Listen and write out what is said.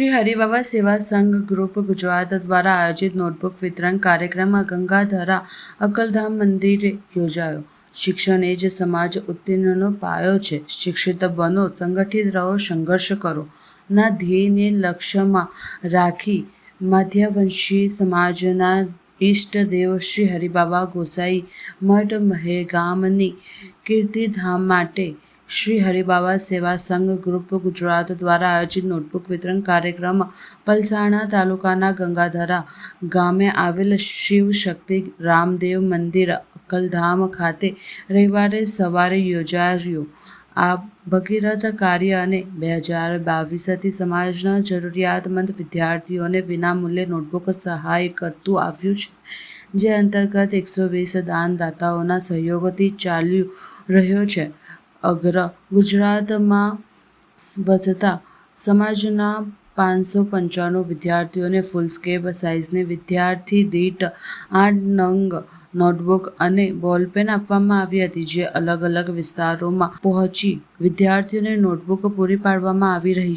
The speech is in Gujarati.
શ્રી હરિબાબા સેવા સંઘ ગ્રુપ ગુજરાત દ્વારા આયોજિત નોટબુક વિતરણ કાર્યક્રમમાં ગંગાધરા અકલધામ મંદિરે યોજાયો. શિક્ષણ એ જ સમાજ ઉત્તીર્ણનો પાયો છે. શિક્ષિત બનો, સંગઠિત રહો, સંઘર્ષ કરો ના ધ્યેયને લક્ષ્યમાં રાખી મધ્યવંશી સમાજના ઈષ્ટદેવ શ્રી હરિબાબા ગોસાઈ મઠ મહેગામની કીર્તિધામ માટે શ્રી હરિબાબા સેવા સંઘ ગ્રુપ ગુજરાત દ્વારા આયોજિત નોટબુક વિતરણ કાર્યક્રમ પલસાણા તાલુકાના ગંગાધરા ગામે આવેલ શિવશક્તિ રામદેવ મંદિર અકલધામ ખાતે રવિવારે સવારે યોજાયો. આ ભગીરથ કાર્ય અને 2022થી સમાજના જરૂરિયાતમંદ વિદ્યાર્થીઓને વિનામૂલ્યે નોટબુક સહાય કરતું આવ્યું છે. જે અંતર્ગત 120 દાનદાતાઓના સહયોગથી ચાલી રહ્યો છે. અગ્ર ગુજરાતમાં વસતા સમાજના 595 વિદ્યાર્થીઓને ફૂલસ્કેપ સાઇઝની વિદ્યાર્થી દીઠ 8 નંગ નોટબુક અને બોલપેન આપવામાં આવી હતી. જે અલગ અલગ વિસ્તારોમાં પહોંચી વિદ્યાર્થીઓને નોટબુક પૂરી પાડવામાં આવી રહી